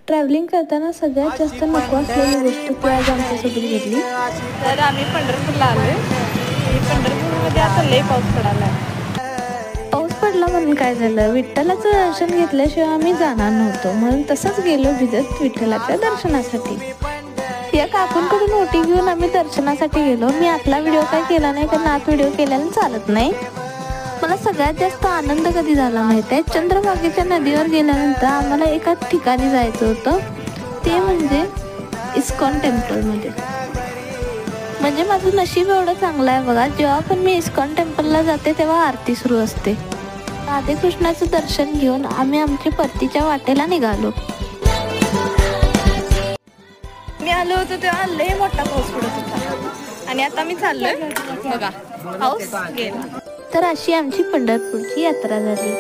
Travelling करताना सगळ्यात जास्त नको असलेली गोष्ट ती आज आमच्यासोबत घडली. तर आम्ही पंढरपूरला आलोय आणि पंढरपूरमध्ये आता लय पाऊस पडायला. पाऊस पडला म्हणून काय झालं, विठ्ठलाचं दर्शन घेतल्याशिवाय आम्ही जाणार नव्हतो, म्हणून तसंच गेलो भिजत विठ्ठलाच्या दर्शनासाठी. या काकूंकडून ओटी घेऊन आम्ही दर्शनासाठी गेलो. मी आतला व्हिडिओ काय केला नाही, कारण आत व्हिडिओ केल्याने चालत नाही. मला सगळ्यात जास्त आनंद कधी झाला माहिती आहे, चंद्रभागेच्या नदीवर गेल्यानंतर आम्हाला एका ठिकाणी जायचं होतं, ते म्हणजे इस्कॉन टेम्पलमध्ये. म्हणजे माझं नशीब एवढं चांगलं आहे बघा, जेव्हा पण मी इस्कॉन टेम्पलला जाते तेव्हा आरती सुरू असते. राधे कृष्णाचं दर्शन घेऊन आम्ही आमच्या परतीच्या वाटेला निघालो. मी आलो होतो तेव्हा लय मोठा पाऊस पडत होता आणि आता मी चाललोय बघा पाऊस गेला. तर अशी आमची पंढरपूरची यात्रा झाली.